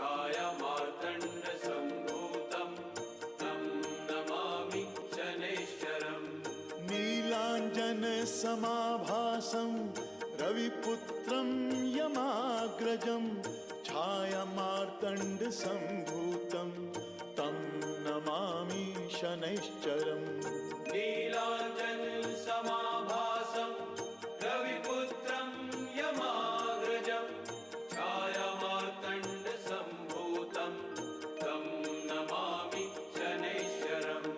छायामार्तण्डसम्भूतं तं नमामि शनैश्चरम्। नीलाञ्जनसमाभासं रविपुत्रं यमाग्रजं छायामार्तण्डसम्भूतं तं नमामि शनैश्चरम्। नीलाञ्जनसमाभासं रविपुत्रं यमाग्रजं छायामार्तण्डसम्भूतं तं नमामि शनैश्चरम्।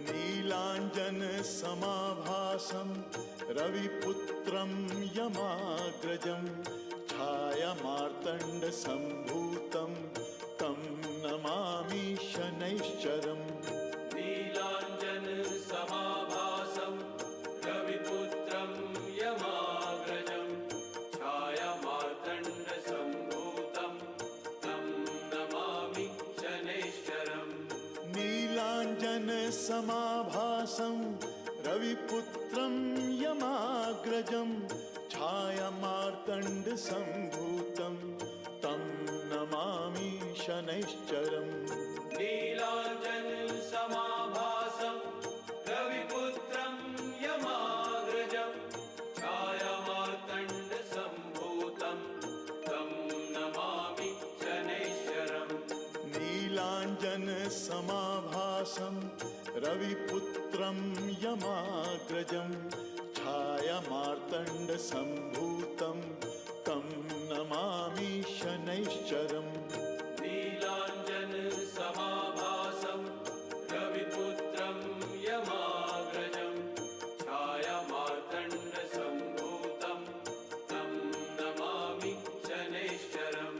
नीलाञ्जनसमाभासं रविपुत्रं यमाग्रजं छायामार्तण्डसम्भूतं तं नमामि शनैश्चरम्। नीलाञ्जनसमाभासं रविपुत्रं यमाग्रजं छायामार्तण्डसम्भूतं तं नमामि शनैश्चरम्। नीलाञ्जनसमाभासं रविपुत्रं यमाग्रजं छायामार्तण्डसम्भूतं तं नमामि शनैश्चरम्। नीलाञ्जनसमाभासं रविपुत्रं यमाग्रजं छायामार्तण्डसम्भूतं तं नमामि शनैश्चरम्। नीलाञ्जनसमाभासं रविपुत्रं यमाग्रजं छायामार्तण्डसम्भूतं तं नमामि शनैश्चरम्। नीलाञ्जनसमाभासं रविपुत्रं यमाग्रजं छायामार्तण्डसम्भूतं तं नमामि शनैश्चरम्।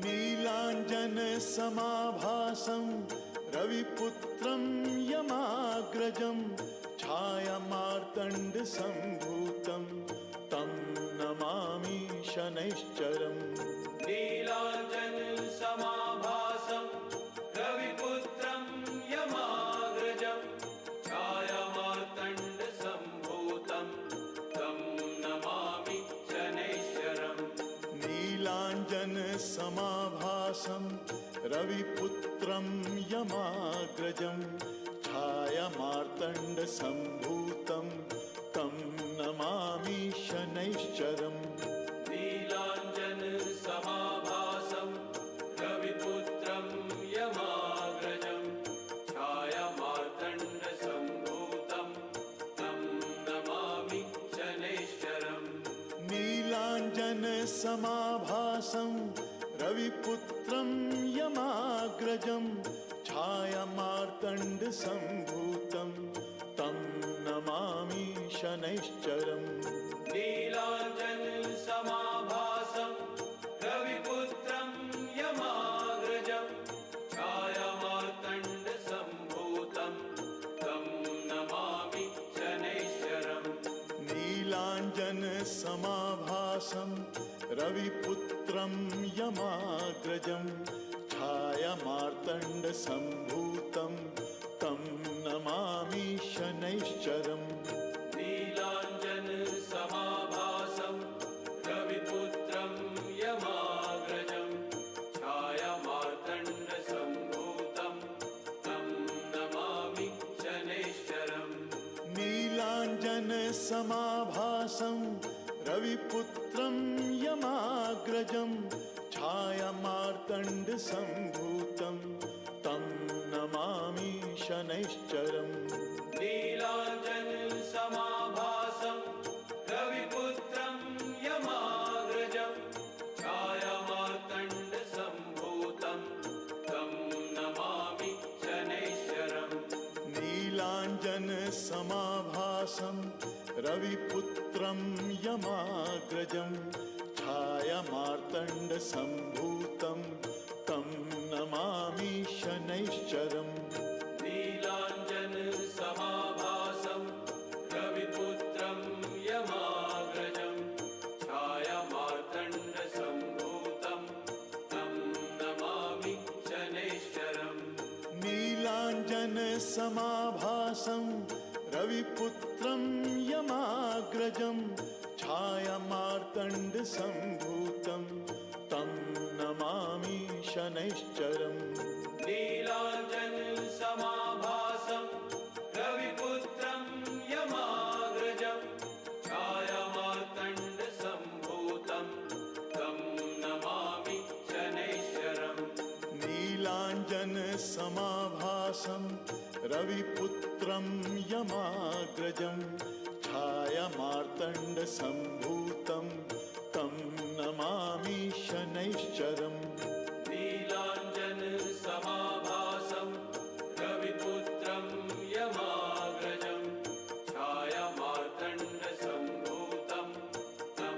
नीलाञ्जनसमाभासं रविपुत्रं यमाग्रजं छायामार्तण्डसम्भूतं तं नमामि शनैश्चरम्। नीलाञ्जनसमाभासं रविपुत्रं यमाग्रजं छायामार्तण्डसम्भूतं तं नमामि शनैश्चरम्। नीलाञ्जनसमाभासं रविपुत्रं यमाग्रजं छायामार्तण्डसम्भूतं तं नमामि शनैश्चरम्। नीलाञ्जनसमाभासं रविपुत्रं यमाग्रजं छायामार्तण्डसम्भूतं तं नमामि शनैश्चरम्। नीलाञ्जनसमाभासं रविपुत्रं यमाग्रजं छायामार्तण्डसम्भूतं तं नमामि शनैश्चरम्। नीलाञ्जनसमाभासं रविपुत्रं यमाग्रजं छायामार्तण्डसम्भूतं तं नमामि शनैश्चरम्। नीलाञ्जनसमाभासं रविपुत्रं यमाग्रजं छायामार्तण्डसम्भूतं तं नमामि शनैश्चरम्। नीलाञ्जनसमाभासं रविपुत्रं यमाग्रजं छायामार्तण्डसम्भूतं तं नमामि शनैश्चरम्। नीलाञ्जनसमाभासं रविपुत्रं यमाग्रजं छायामार्तण्डसम्भूतं तं नमामि शनैश्चरम्। नीलाञ्जनसमाभासं रविपुत्रं यमाग्रजं छायामार्तण्डसम्भूतं तं नमामि शनैश्चरम्। नीलाञ्जनसमाभासं रविपुत्रं यमाग्रजं छायामार्तण्डसम्भूतं तं नमामि शनैश्चरम्। नीलाञ्जनसमाभासं रविपुत्रं यमाग्रजं छायामार्तण्डसम्भूतं तं नमामि शनैश्चरम्। नीलाञ्जनसमाभासं रविपुत्रं यमाग्रजं छायामार्तण्डसम्भूतं तं नमामि शनैश्चरम् नीलाञ्जनसमाभासं रविपुत्रं यमाग्रजं छायामार्तण्डसम्भूतं तं नमामि शनैश्चरम् नीलाञ्जनसमाभासं रविपुत्रं यमाग्रजं छायामार्तण्डसम्भूतं तं नमामि शनैश्चरम् नीलाञ्जनसमाभासं रविपुत्रं यमाग्रजं छायामार्तण्डसम्भूतं तं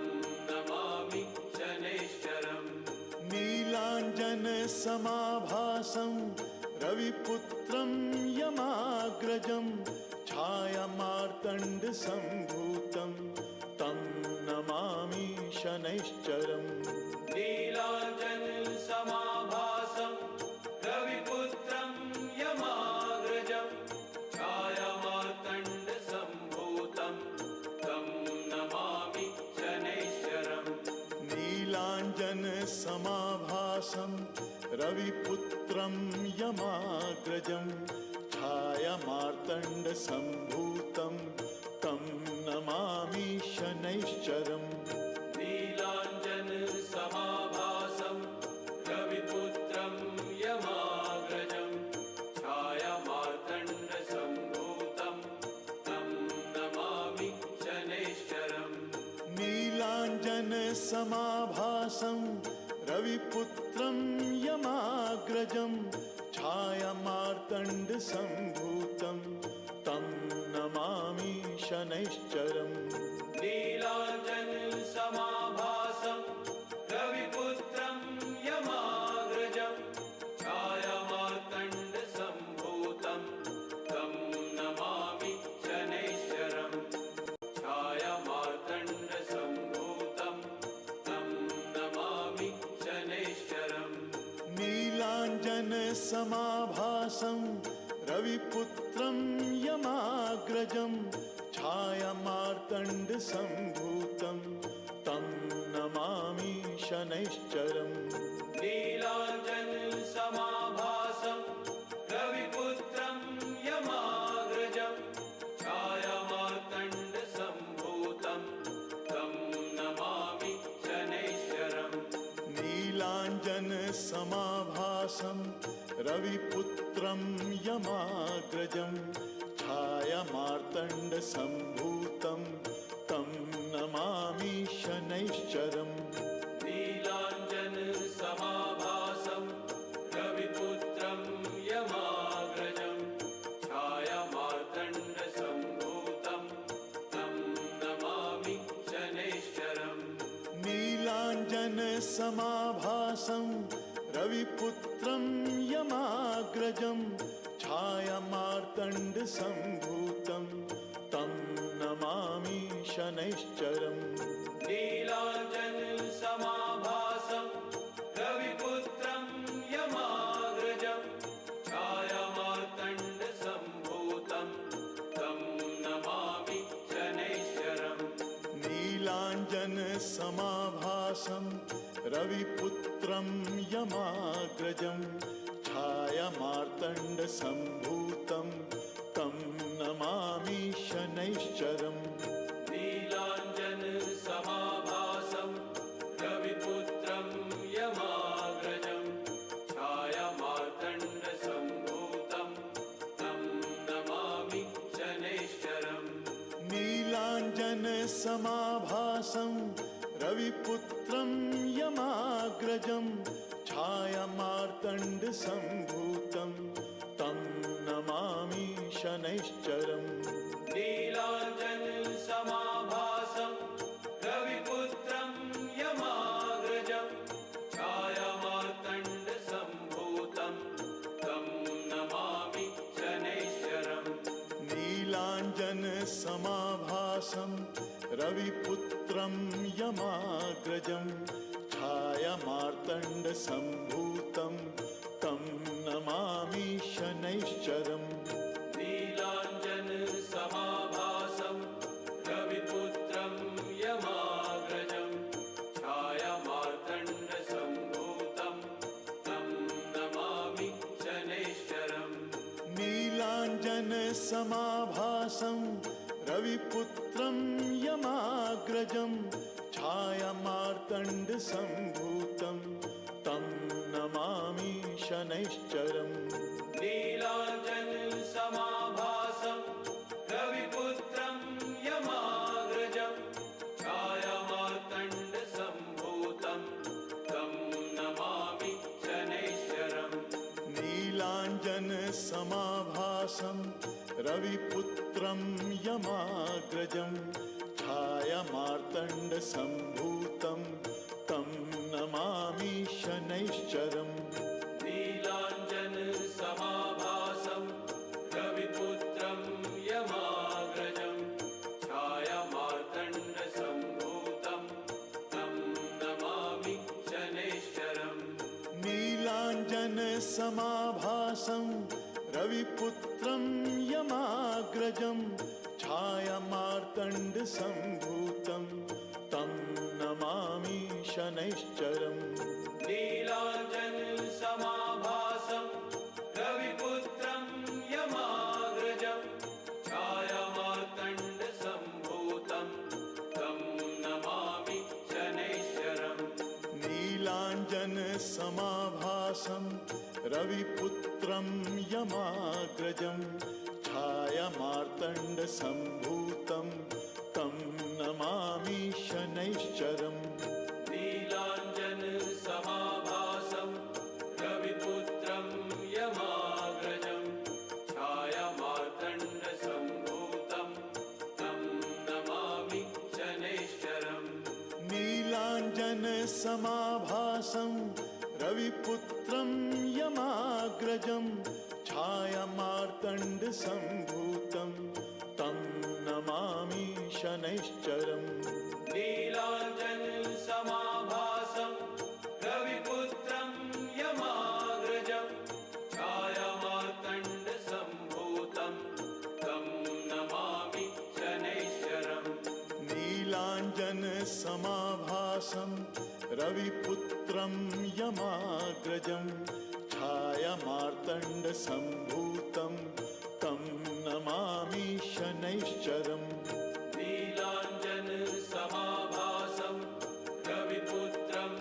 नमामि शनैश्चरम् नीलाञ्जनसमाभासं रविपुत्रं यमाग्रजं छायामार्तण्डसम्भूतं तं नमामि शनैश्चरम् नीलाञ्जनसमाभासं रविपुत्रं यमाग्रजं छायामार्तण्डसम्भूतं तं नमामि शनैश्चरम् नीलाञ्जनसमाभासं रविपुत्रं यमाग्रजं छायामार्तण्डसम्भूतं तं नमामि शनैश्चरम् नीलाञ्जनसमाभासं रविपुत्रं यमाग्रजं छायामार्तण्डसम्भूतं तं नमामि शनैश्चरम् नीलाञ्जनसमाभासं रविपुत्रं यमाग्रजं छायामार्तण्डसम्भूतं तं नमामि शनैश्चरम् नीलाञ्जनसमाभासं रविपुत्रं यमाग्रजं छायामार्तण्डसम्भूतं तं नमामि शनैश्चरम् छायामार्तण्डसम्भूतं तं नमामि शनैश्चरम् नीलाञ्जनसमाभासं रविपुत्रं यमाग्रजं छायामार्तण्डसम्भूतं तं नमामि शनैश्चरम् नीलाञ्जनसमाभासं रविपुत्रं यमाग्रजं छायामार्तण्डसम्भूतं तं नमामि शनैश्चरम् नीलाञ्जनसमाभासं रविपुत्रं यमाग्रजं छायामार्तण्डसम्भूतं तं नमामि शनैश्चरम् नीलाञ्जनसमाभासं रविपुत्रं यमाग्रजं छायामार्तण्डसम्भूतं तं नमामि शनैश्चरम् नीलाञ्जनसमाभासं रविपुत्रं यमाग्रजं छायामार्तण्डसम्भूतं तं नमामि शनैश्चरम् नीलाञ्जनसमाभासं रविपुत्रं यमाग्रजं छायामार्तण्डसम्भूतं तं नमामि शनैश्चरम् नीलाञ्जनसमाभासं रविपुत्रं यमाग्रजं छायामार्तण्डसम्भूतं तं नमामि शनैश्चरम् नीलाञ्जनसमाभासं रविपुत्रं यमाग्रजं छायामार्तण्डसम्भूतं तं नमामि शनैश्चरम् नीलाञ्जनसमाभासं रविपुत्रं यमाग्रजं छायामार्तण्डसम्भूतं तं नमामि शनैश्चरम् नीलाञ्जनसमाभासं रविपुत्रं यमाग्रजं छायामार्तण्डसम्भूतं तं नमामि शनैश्चरम् नीलाञ्जनसमाभासं रविपुत्रं यमाग्रजं छायामार्तण्डसम्भूतं तं नमामि शनैश्चरम् नीलाञ्जनसमाभासं रविपुत्रं यमाग्रजं छायामार्तण्डसम्भूतं तं समाभासं रविपुत्रं यमाग्रजं छायामार्तण्डसम्भूतं तं नमामि शनैश्चरम् नीलाञ्जनसमाभासं रविपुत्रं यमाग्रजं छायामार्तण्डसम्भूतं तं नमामि शनैश्चरम् नीलाञ्जनसमाभासं रविपुत्रं यमाग्रजं छायामार्तण्डसम्भूतं तं नमामि शनैश्चरम् नीलाञ्जनसमाभासं रविपुत्रं यमाग्रजं छायामार्तण्डसम्भूतं तं नमामि शनैश्चरम् नीलाञ्जनसमाभासं रविपुत्रं यमाग्रजं छायामार्तण्डसम्भूतं तं नमामि शनैश्चरम् नीलाञ्जनसमाभासं रविपुत्रं यमाग्रजं छायामार्तण्डसम्भूतं तं नमामि शनैश्चरम् नीलाञ्जनसमाभासं रविपुत्रं यमाग्रजं छायामार्तण्डसम्भूतं तं नमामि शनैश्चरम् नीलाञ्जनसमाभासं रविपुत्रं यमाग्रजं छायामार्तण्डसम्भूतं तं नमामि शनैश्चरम् नीलाञ्जनसमाभासं रविपुत्रं यमाग्रजं छायामार्तण्डसम्भूतं तं नमामि शनैश्चरम् नीलाञ्जनसमाभासं रविपुत्रं यमाग्रजं छायामार्तण्डसम्भूतं तं नमामि शनैश्चरम् नीलाञ्जनसमाभासं रविपुत्रं यमाग्रजं छायामार्तण्डसम्भूतं तं नमामि शनैश्चरम् नीलाञ्जनसमाभासं रविपुत्रं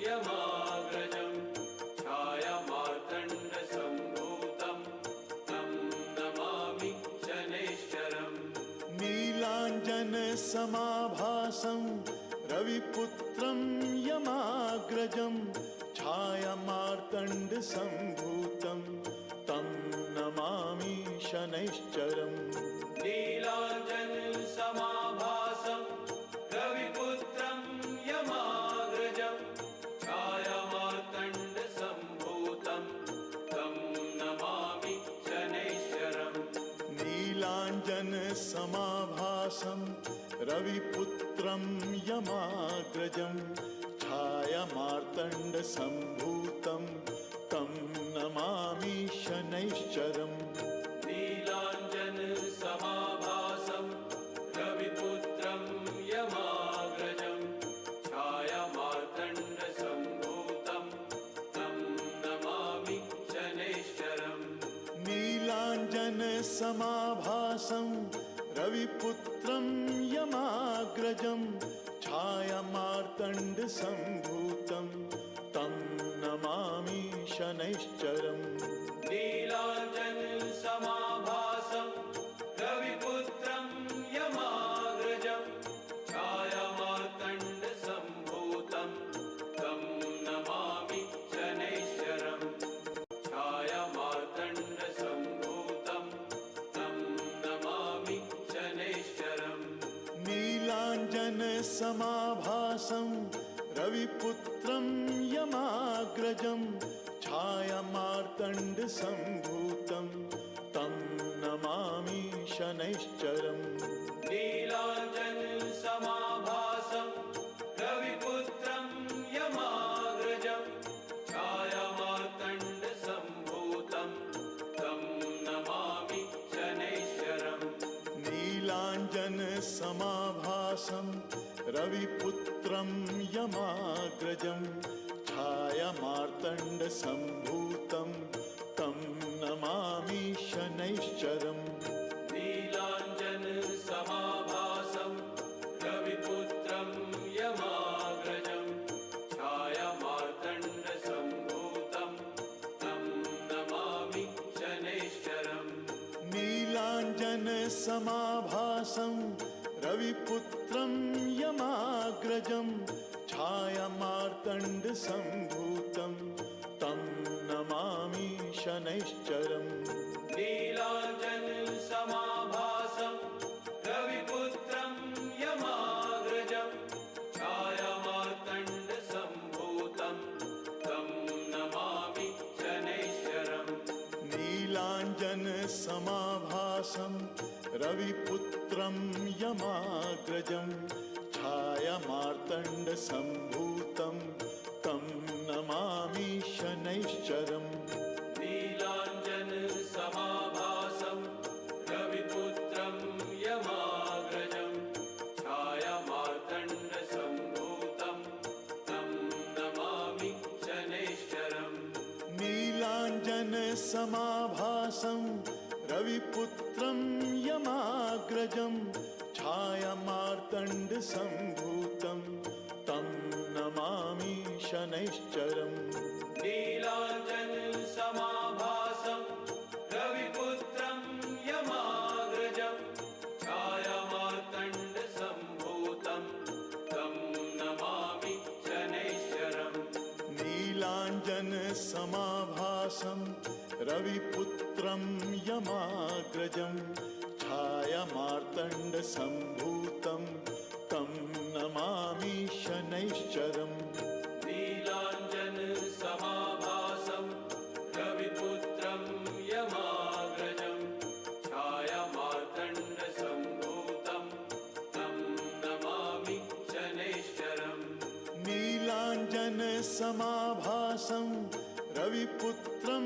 यमाग्रजं छायामार्तण्डसम्भूतं तं नमामि शनैश्चरम् नीलाञ्जनसमाभासं रविपुत्रं यमाग्रजं छायामार्तण्डसम्भूतं तं नमामि शनैश्चरम् नीलाञ्जनसमाभासं रविपुत्रं यमाग्रजं छायामार्तण्डसम्भूतं तं नमामि शनैश्चरम् नीलाञ्जनसमाभासं रविपुत्रं यमाग्रजं छायामार्तण्डसम्भूतं तं नमामि शनैश्चरम् नीलाञ्जनसमाभासं रविपुत्रं यमाग्रजं छायामार्तण्डसम्भूतं तं नमामि शनैश्चरम् नीलाञ्जनसमाभासं रविपुत्रं यमाग्रजं छायामार्तण्डसम्भूतं तं नमामि शनैश्चरम् नीलाञ्जनसमाभासं रविपुत्रं यमाग्रजं छायामार्तण्डसम्भूतं तं नमामि शनैश्चरम् छायामार्तण्डसम्भूतं तं नमामि शनैश्चरम् नीलाञ्जनसमाभासं रविपुत्रं यमाग्रजं छायामार्तण्डसम्भूतं तं नमामि शनैश्चरम् नीलाञ्जनसमाभासं रविपुत्रं यमाग्रजं छायामार्तण्डसम्भूतं तं नमामि शनैश्चरम् नीलाञ्जनसमाभासं रविपुत्रं यमाग्रजं छायामार्तण्डसम्भूतं तं नमामि शनैश्चरम् समाभासं रविपुत्रं यमाग्रजं छायामार्तण्डसम्भूतं तं नमामि शनैश्चरम् नीलाञ्जनसमाभासं रविपुत्रं यमाग्रजं छायामार्तण्डसम्भूतं तं नमामि शनैश्चरम् नीलाञ्जनसमाभासं रविपुत्रं यमाग्रजं छायामार्तण्डसम्भूतं तं नमामि शनैश्चरम् नीलाञ्जनसमाभासं रविपुत्रं यमाग्रजं छायामार्तण्डसम्भूतं तं नमामि शनैश्चरम् नीलाञ्जनसमाभासं रविपुत्रं यमाग्रजं छायामार्तण्डसम्भूतं तं नमामि शनैश्चरम् नीलाञ्जनसमाभासं रविपुत्रं यमाग्रजं छायामार्तण्डसम्भूतं तं नमामि शनैश्चरम् नीलाञ्जनसमाभासं रविपुत्रं यमाग्रजं छायामार्तण्डसम्भूतं तं नमामि शनैश्चरम् नीलाञ्जनसमाभासं रविपुत्रं यमाग्रजं छायामार्तण्डसम्भूतं तं नमामि शनैश्चरम् नीलाञ्जनसमाभासं रविपुत्रं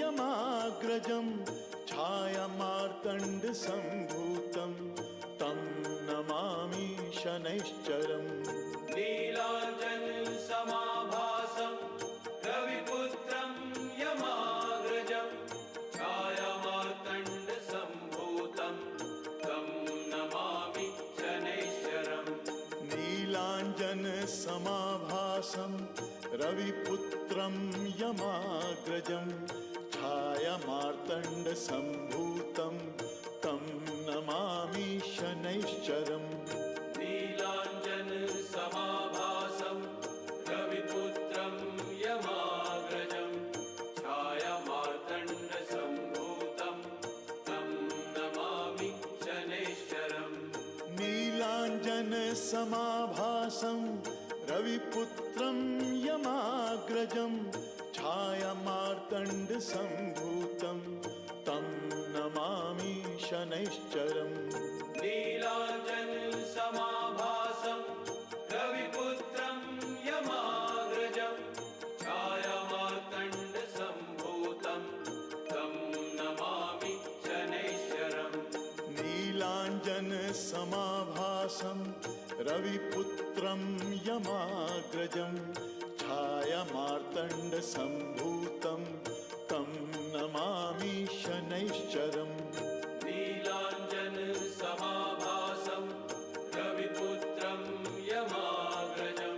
यमाग्रजं छायामार्तण्डसम्भूतं तं नमामि शनैश्चरम् नीलाञ्जनसमाभासं रविपुत्रं यमाग्रजं छायामार्तण्डसम्भूतं तं नमामि शनैश्चरम् नीलाञ्जनसमाभासं रविपुत्रं यमाग्रजं छायामार्तण्डसम्भूतं तं नमामि शनैश्चरम् नीलाञ्जनसमाभासं रविपुत्रं यमाग्रजं छायामार्तण्डसम्भूतं तं नमामि शनैश्चरम् नीलाञ्जनसमाभासं रविपुत्रं यमाग्रजं छायामार्तण्डसम्भूतं तं नमामि शनैश्चरम् नीलाञ्जनसमाभासं रविपुत्रं यमाग्रजं छायामार्तण्डसम्भूतं तं नमामि शनैश्चरम् नीलाञ्जनसमाभासं रविपुत्रं यमाग्रजं छायामार्तण्डसम्भूतं तं नमामि शनैश्चरम् नीलाञ्जनसमाभासं रविपुत्रं यमाग्रजं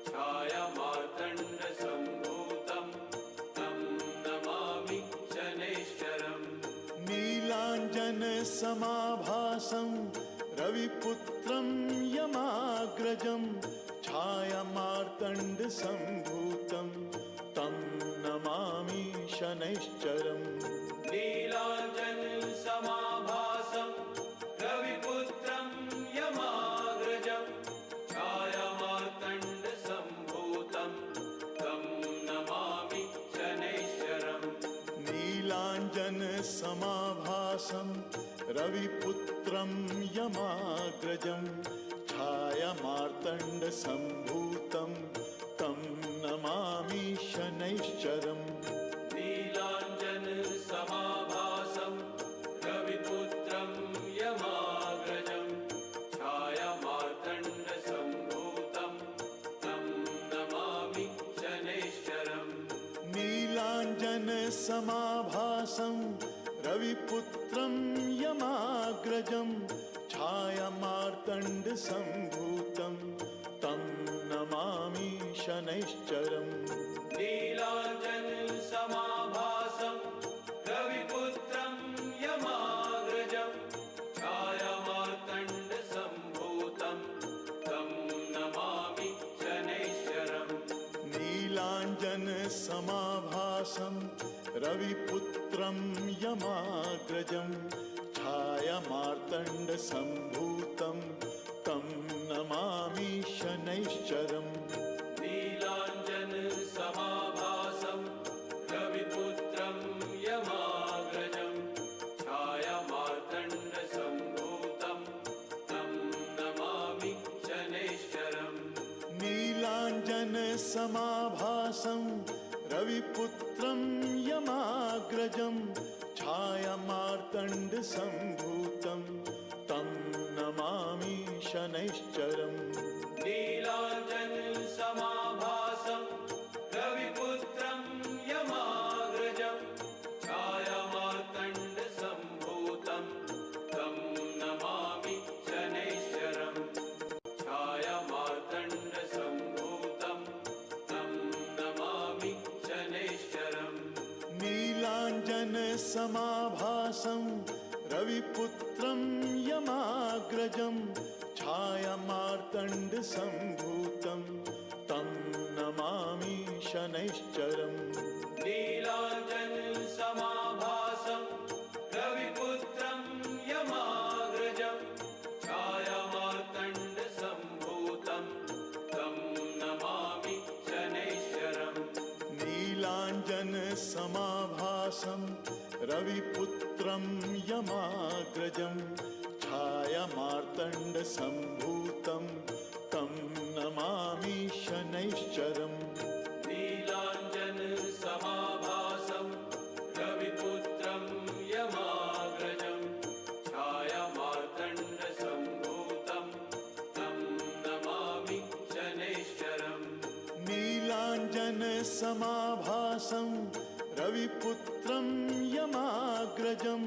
छायामार्तण्डसम्भूतं तं नमामि शनैश्चरम् नीलाञ्जनसमाभासं रविपुत्रं यमाग्रजं छायामार्तण्डसम्भूतं तं नमामि शनैश्चरम् नीलाञ्जनसमाभासं रविपुत्रं यमाग्रजं छायामार्तण्डसम्भूतं तं नमामि शनैश्चरम् नीलाञ्जनसमाभासं रविपुत्रं यमाग्रजं छायामार्तण्डसम्भूतं तं नमामि शनैश्चरम् नीलाञ्जनसमाभासं रविपुत्रं यमाग्रजं छायामार्तण्डसम्भूतं तं नमामि शनैश्चरम् नीलाञ्जनसमाभासं रविपुत्रं यमाग्रजं छायामार्तण्डसम्भूतं तं नमामि शनैश्चरम् नीलाञ्जनसमाभासं रविपुत्रं यमाग्रजं रविपुत्रं यमाग्रजं छायामार्तण्डसम्भूतं तं नमामि शनैश्चरम् नीलाञ्जनसमाभासं रविपुत्रं यमाग्रजं छायामार्तण्डसम्भूतं तं नमामि शनैश्चरम् नीलाञ्जनसमाभासं रविपुत्रं यमाग्रजं छायामार्तण्डसम्भूतं तं नमामि शनैश्चरम् नीलाञ्जनसमाभासं रविपुत्रं यमाग्रजं छायामार्तण्डसम्भूतं तं नमामि शनैश्चरम् छायामार्तण्डसम्भूतं तं नमामि शनैश्चरम् नीलाञ्जनसमाभासं रविपुत्रं यमाग्रजं छायामार्तण्डसम्भूतं तं नमामि शनैश्चरम् नीलाञ्जनसमाभासं रविपुत्रं यमाग्रजं छायामार्तण्डसम्भूतं तं नमामि शनैश्चरम् नीलाञ्जनसमाभासं रविपुत्रं यमाग्रजं छायामार्तण्डसम्भूतं तं नमामि शनैश्चरम् नीलाञ्जनसमाभासं रविपुत्रं यमाग्रजं छायामार्तण्डसम्भूतं तं नमामि शनैश्चरम् नीलाञ्जनसमाभासं रविपुत्रं यमाग्रजं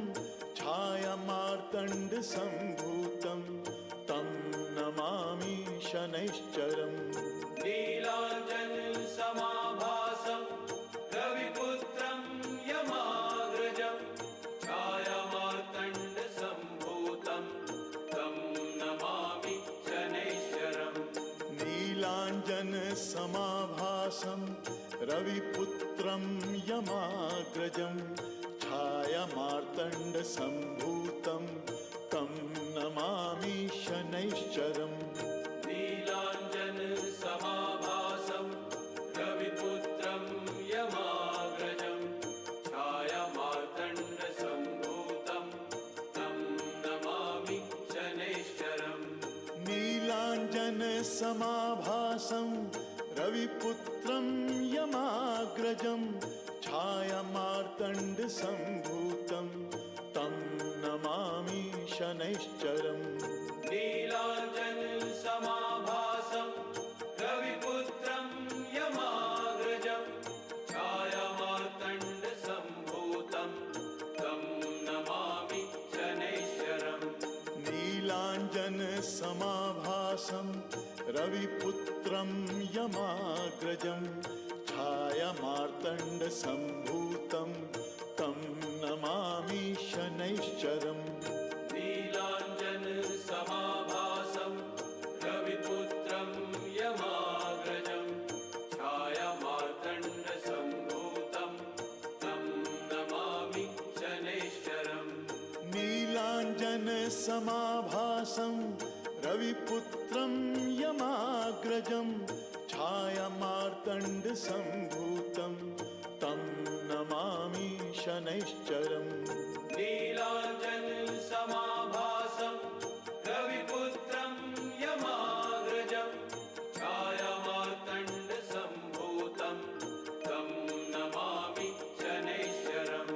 छायामार्तण्डसम्भूतं तं नमामि शनैश्चरम् नीलाञ्जनसमाभासं रविपुत्रं यमाग्रजं छायामार्तण्डसम्भूतं तं नमामि शनैश्चरम् नीलाञ्जनसमाभासं रविपुत्रं यमाग्रजं छायामार्तण्डसम्भूतं तं नमामि शनैश्चरम् नीलाञ्जनसमाभासं रविपुत्रं यमाग्रजं छायामार्तण्डसम्भूतं तं नमामि शनैश्चरम् नीलाञ्जनसमाभासं रविपुत्रं यमाग्रजं छायामार्तण्डसम्भूतं तं नमामि शनैश्चरम् नीलाञ्जनसमाभासं रविपुत्रं यमाग्रजं छायामार्तण्डसम्भूतं तं नमामि शनैश्चरम् नीलाञ्जनसमाभासं रविपुत्रं यमाग्रजं छायामार्तण्डसम्भूतं तं नमामि शनैश्चरम् नीलाञ्जनसमाभासं रविपुत्रं यमाग्रजं छायामार्तण्डसम्भूतं तं नमामि शनैश्चरम् नीलाञ्जनसमाभासं रविपुत्रं यमाग्रजं छायामार्तण्डसम्भूतं तं नमामि शनैश्चरम् नीलाञ्जनसमाभासं रविपुत्रं यमाग्रजं छायामार्तण्डसम्भूतं तं नमामि शनैश्चरम्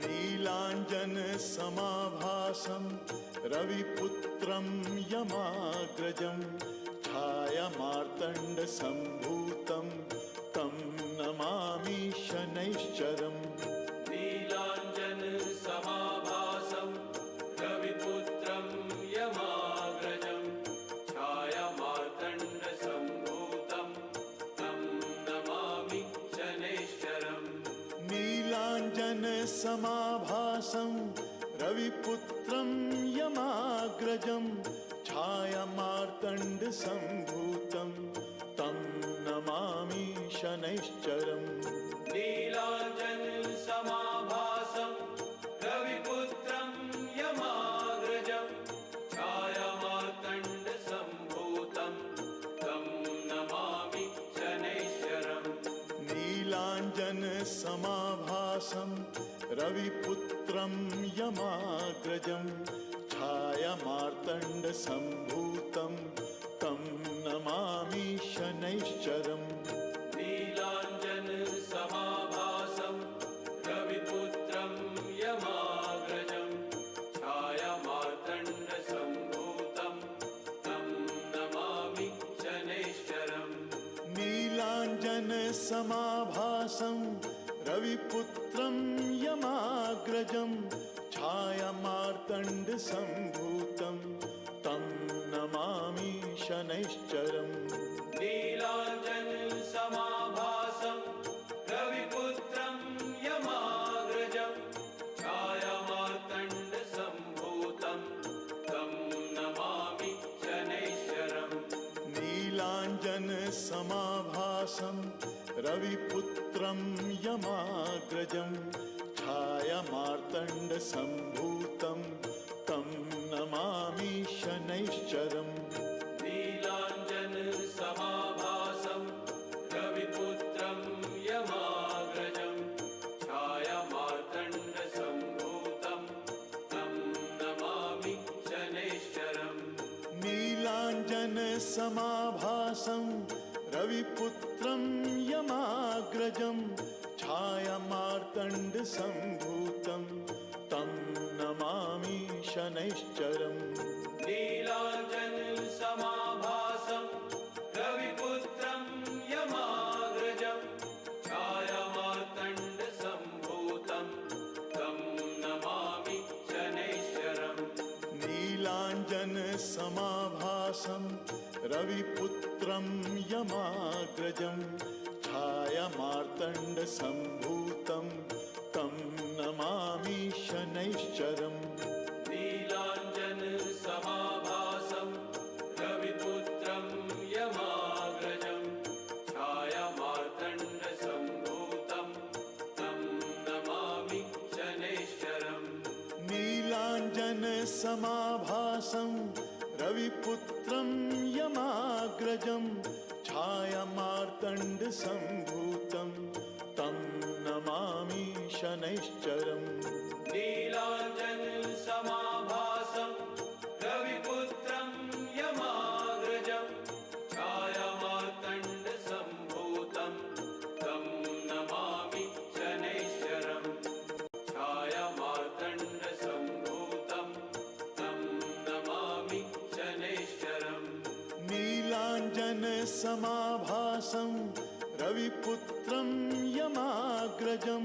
नीलाञ्जनसमाभासं रविपुत्रं यमाग्रजं छायामार्तण्डसम्भूतं तं नमामि शनैश्चरम् नीलाञ्जनसमाभासं रविपुत्रं यमाग्रजं छायामार्तण्डसम्भूतं तं नमामि शनैश्चरम् नीलाञ्जनसमाभासं रविपुत्रं यमाग्रजं छायामार्तण्डसम्भूतं तं नमामि शनैश्चरम् नीलाञ्जनसमाभासं समाभासं रविपुत्रं यमाग्रजं छायामार्तण्डसम्भूतं तं नमामि शनैश्चरम् नीलाञ्जनसमाभासं रविपुत्रं यमाग्रजं छायामार्तण्डसम्भूतं तं नमामि शनैश्चरम् नीलाञ्जनसमाभासं रविपुत्रं यमाग्रजं छायामार्तण्डसम्भूतं तं नमामि शनैश्चरम् नीलाञ्जनसमाभासं रविपुत्रं यमाग्रजं छायामार्तण्डसम्भूतं तं नमामि शनैश्चरम् नीलाञ्जनसमाभासं रविपुत्रं यमाग्रजं छायामार्तण्डसम्भूतं तं नमामि शनैश्चरम् नीलाञ्जनसमाभासं रविपुत्रं यमाग्रजं छायामार्तण्डसम्भूतं तं नमामि शनैश्चरम् नीलाञ्जनसमाभासं रविपुत्रं यमाग्रजं छायामार्तण्डसम्भूतं तं नमामि शनैश्चरम् नीलाञ्जनसमाभासं रविपुत्रं यमाग्रजं छायामार्तण्डसम्भूतं तं नमामि शनैश्चरम् नीलाञ्जनसमाभासं रविपुत्रं यमाग्रजं छायामार्तण्डसम्भूतं तं नमामि शनैश्चरम् नीलाञ्जनसमाभासं रविपुत्रं यमाग्रजं छायामार्तण्डसम्भूतं तं नमामि शनैश्चरम् नीलाञ्जनसमाभासं रविपुत्रं यमाग्रजं छायामार्तण्डसम्भूतं तं नमामि शनैश्चरम् नीलाञ्जनसमाभासं रविपुत्रं यमाग्रजं छायामार्तण्डसम्भूतं तं नमामि शनैश्चरम् छायामार्तण्डसम्भूतं तं नमामि शनैश्चरम् नीलाञ्जनसमाभासं रविपुत्रं यमाग्रजं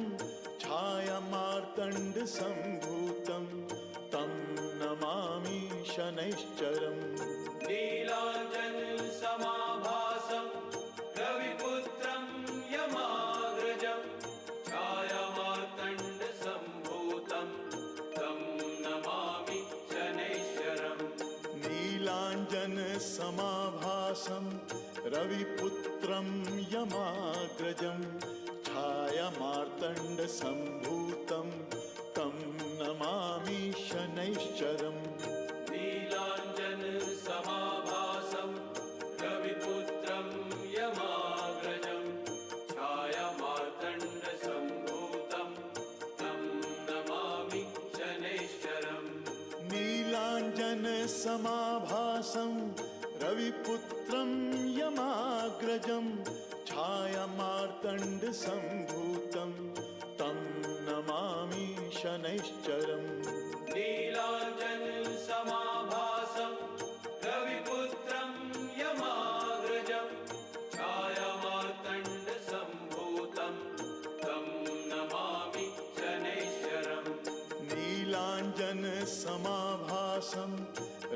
छायामार्तण्डसम्भूतं तं नमामि शनैश्चरम् नीलाञ्जनसमाभासं रविपुत्रं यमाग्रजं छायामार्तण्डसम्भूतं तं नमामि शनैश्चरम् नीलाञ्जनसमाभासं रविपुत्रं यमाग्रजं छायामार्तण्डसम्भूतं तं नमामि शनैश्चरम् नीलाञ्जनसमाभासं रविपुत्रं यमाग्रजं छायामार्तण्डसम्भूतं तं नमामि शनैश्चरम् नीलाञ्जनसमाभासं रविपुत्रं यमाग्रजं छायामार्तण्डसम्भूतं तं नमामि शनैश्चरम् नीलाञ्जनसमाभासं रविपुत्रं यमाग्रजं छायामार्तण्डसम्भूतं तं नमामि शनैश्चरम् नीलाञ्जनसमाभासं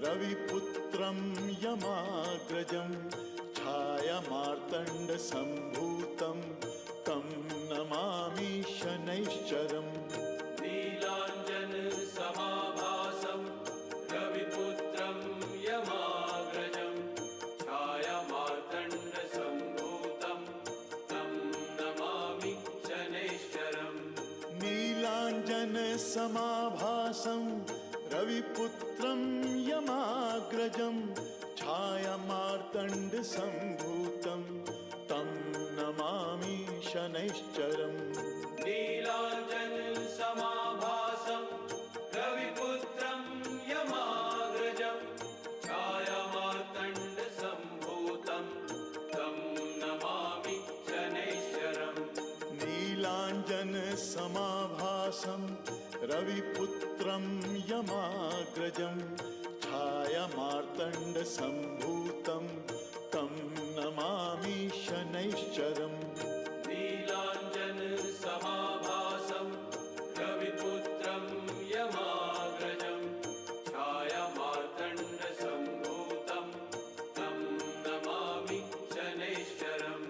रविपुत्रं यमाग्रजं छायामार्तण्डसम्भूतं तं नमामि शनैश्चरम् नीलाञ्जनसमाभासं रविपुत्रं यमाग्रजं छायामार्तण्डसम्भूतं तं नमामि शनैश्चरम् नीलाञ्जनसमाभासं रविपुत्रं यमाग्रजं छायामार्तण्डसम्भूतं तं नमामि शनैश्चरम् नीलाञ्जनसमाभासं समाभासं रविपुत्रं यमाग्रजं छायामार्तण्डसम्भूतं तं नमामि शनैश्चरम् नीलाञ्जनसमाभासं रविपुत्रं यमाग्रजं छायामार्तण्डसम्भूतं तं नमामि शनैश्चरम्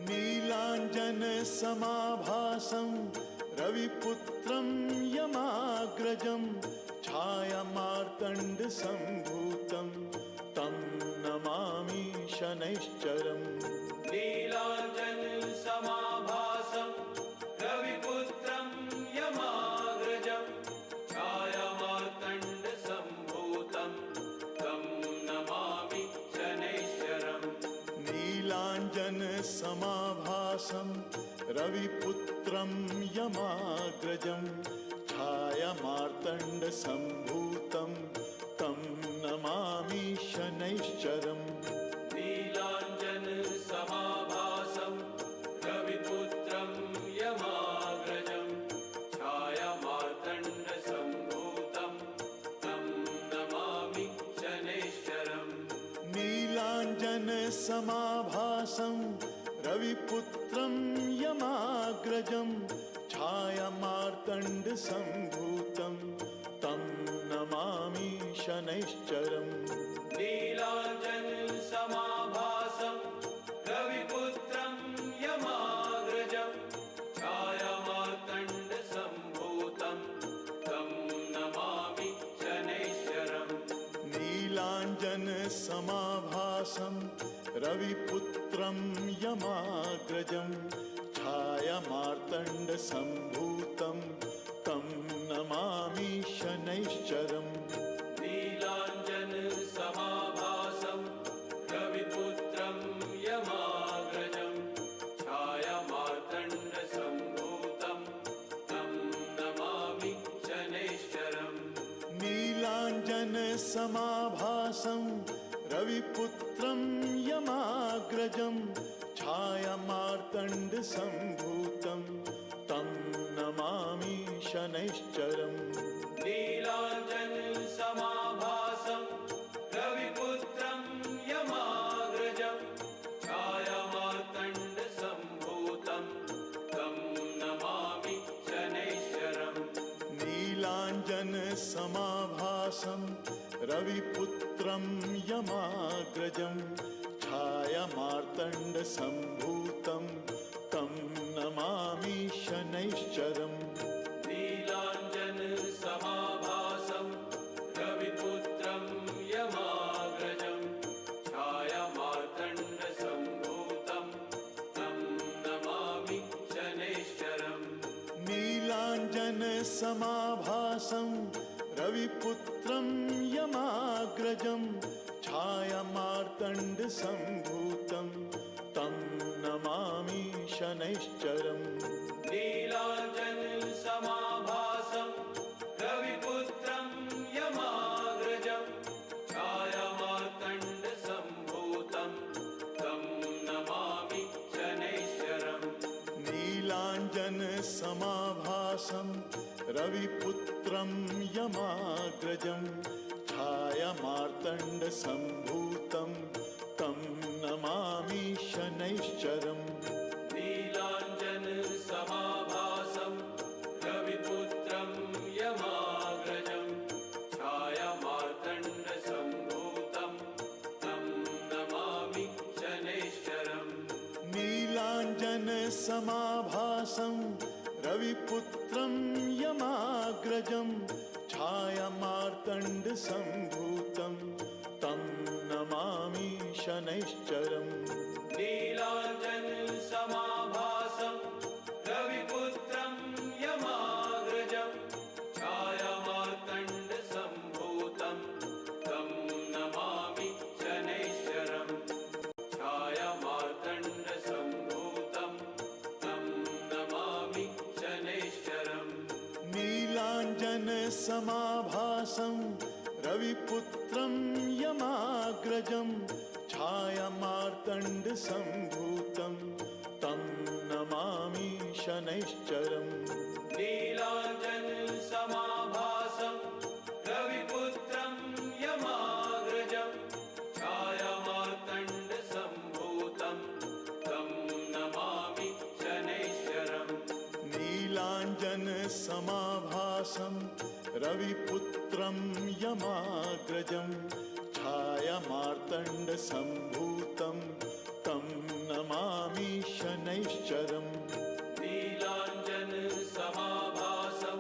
नीलाञ्जनसमाभासं रविपुत्रं यमाग्रजं छायामार्तण्डसम्भूतं तं नमामि शनैश्चरम् नीलाञ्जनसमाभासं रविपुत्रं यमाग्रजं छायामार्तण्डसम्भूतं तं नमामि शनैश्चरम् नीलाञ्जनसमाभासं रविपुत्रं यमाग्रजं छायामार्तण्डसम्भूतं तं नमामि शनैश्चरम् नीलाञ्जनसमाभासं रविपुत्रं यमाग्रजं छायामार्तण्डसम्भूतं तं नमामि शनैश्चरम् नीलाञ्जनसमाभासं रविपुत्रं यमाग्रजं छायामार्तण्डसम्भूतं तं नमामि शनैश्चरम् नीलाञ्जनसमाभासं रविपुत्रं यमाग्रजं छायामार्तण्डसम्भूतं तं नमामि शनैश्चरम् नीलाञ्जनसमाभासं रविपुत्रं यमाग्रजं छायामार्तण्डसम्भूतं तं नमामि शनैश्चरम् नीलाञ्जनसमाभासं रविपुत्रं यमाग्रजं छायामार्तण्डसम्भूतं तं नमामि शनैश्चरम् नीलाञ्जनसमाभासं रविपुत्रं यमाग्रजं छायामार्तण्डसम्भूतं तं नमामि शनैश्चरम् नीलाञ्जनसमाभासं रविपुत्रं यमाग्रजं छायामार्तण्डसम्भूतं तं नमामि शनैश्चरम् नीलाञ्जनसमाभासं रविपुत्रं यमाग्रजं छायामार्तण्डसम्भूतं तं नमामि शनैश्चरम् नीलाञ्जनसमाभासं रविपुत्रं यमाग्रजं छायामार्तण्डसम्भूतं तं नमामि शनैश्चरम् नीलाञ्जनसमाभासं रविपुत्रं यमाग्रजं छायामार्तण्डसम्भूतं तं नमामि शनैश्चरम् नीलाञ्जनसमाभासं रविपुत्रं यमाग्रजं छायामार्तण्डसम्भूतं तं नमामि शनैश्चरम् नीलाञ्जनसमाभासं रविपुत्रं यमाग्रजं छायामार्तण्डसम्भूतं तं नमामि शनैश्चरम् नीलाञ्जनसमाभासं रविपुत्रं यमाग्रजं छायामार्तण्डसम्भूतं तं नमामि शनैश्चरम् नीलाञ्जनसमाभासं रविपुत्रं यमाग्रजं छायामार्तण्डसम्भूतं तं नमामि शनैश्चरम् नीलाञ्जनसमाभासं रविपुत्रं यमाग्रजं छायामार्तण्डसम्भूतं तं नमामि शनैश्चरम् छायामार्तण्डसम्भूतं तं नमामि शनैश्चरम् नीलाञ्जनसमाभासं रविपुत्रं यमाग्रजं छायामार्तण्डसम्भूतं तं नमामि शनैश्चरम् नीलाञ्जनसमाभासं नीलाञ्जनसमाभासं रविपुत्रं यमाग्रजं छायामार्तण्डसम्भूतं तं नमामि शनैश्चरम् नीलाञ्जनसमाभासं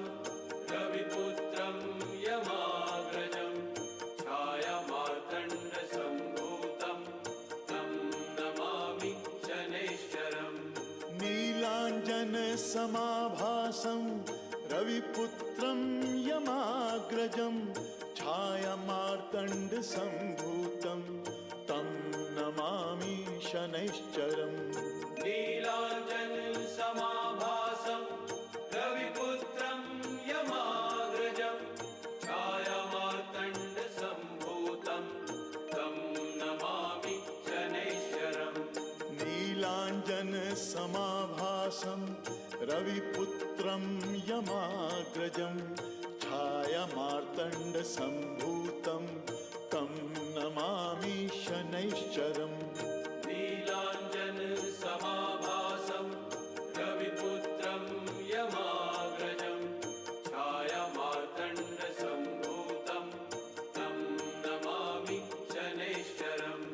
रविपुत्रं यमाग्रजं छायामार्तण्डसम्भूतं तं नमामि शनैश्चरम् नीलाञ्जनसमाभासं रविपुत्रं यमाग्रजं छायामार्तण्डसम्भूतं तं नमामि शनैश्चरम् नीलाञ्जनसमाभासं रविपुत्रं यमाग्रजं छायामार्तण्डसम्भूतं तं नमामि शनैश्चरम् नीलाञ्जनसमाभासं रविपुत्रं यमाग्रजं छायामार्तण्डसम्भूतं तं नमामि शनैश्चरम् नीलाञ्जनसमाभासं रविपुत्रं यमाग्रजं छायामार्तण्डसम्भूतं तं नमामि शनैश्चरम्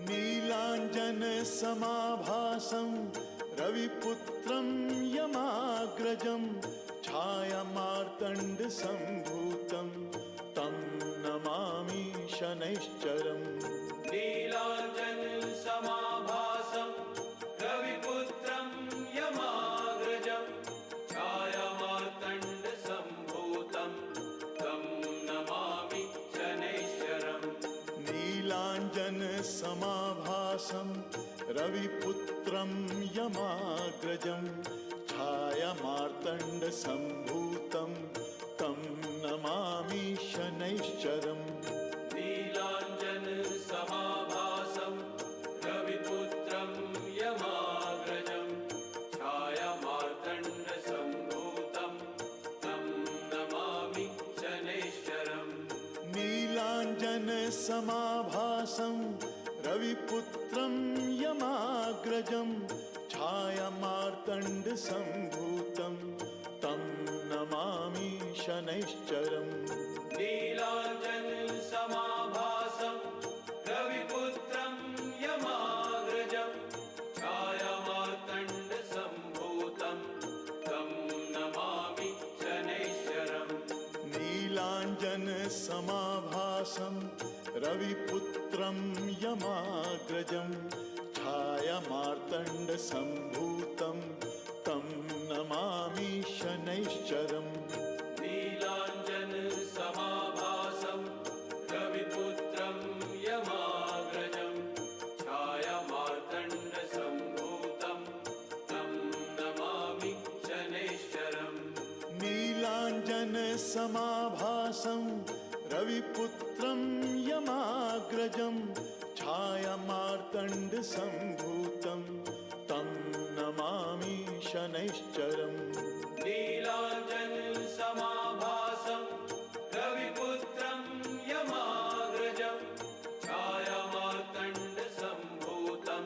नीलाञ्जनसमाभासं रविपुत्रं यमाग्रजं छायामार्तण्डसम्भूतं तं नमामि शनैश्चरम् नीलाञ्जनसमाभासं रविपुत्रं यमाग्रजं छायामार्तण्डसम्भूतं तं नमामि शनैश्चरम् नीलाञ्जनसमाभासं रविपुत्रं यमाग्रजं छायामार्तण्डसम्भूतं तं नमामि शनैश्चरम् नीलाञ्जनसमाभासं रविपुत्रं यमाग्रजं छायामार्तण्डसम्भूतं तं नमामि शनैश्चरम् नीलाञ्जनसमाभासं रविपुत्रं यमाग्रजं छायामार्तण्डसम्भूतं तं नमामि शनैश्चरम् नीलाञ्जनसमाभासं रविपुत्रं यमाग्रजं छायामार्तण्डसम्भूतं तं नमामि शनैश्चरम् नीलाञ्जनसमाभासं रविपुत्रं यमाग्रजं छायामार्तण्डसम्भूतं तं नमामि शनैश्चरम् नीलाञ्जनसमाभासं रविपुत्रं यमाग्रजं छायामार्तण्डसम्भूतं तं नमामि शनैश्चरम् नीलाञ्जनसमाभासं रविपुत्रं यमाग्रजं छायामार्तण्डसम्भूतं तं नमामि शनैश्चरम् नीलाञ्जनसमाभासं रविपुत्रं यमाग्रजं छायामार्तण्डसम्भूतं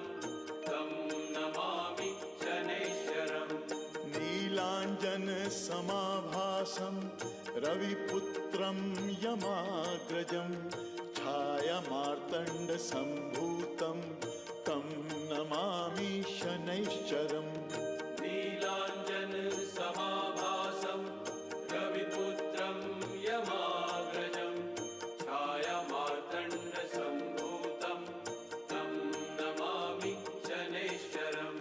तं नमामि शनैश्चरम् नीलाञ्जनसमाभासं रविपुत्रं यमाग्रजं छायामार्तण्डसम्भूतं तं नमामि शनैश्चरम् नीलाञ्जनसमाभासं रविपुत्रं यमाग्रजं छायामार्तण्डसम्भूतं तं नमामि शनैश्चरम्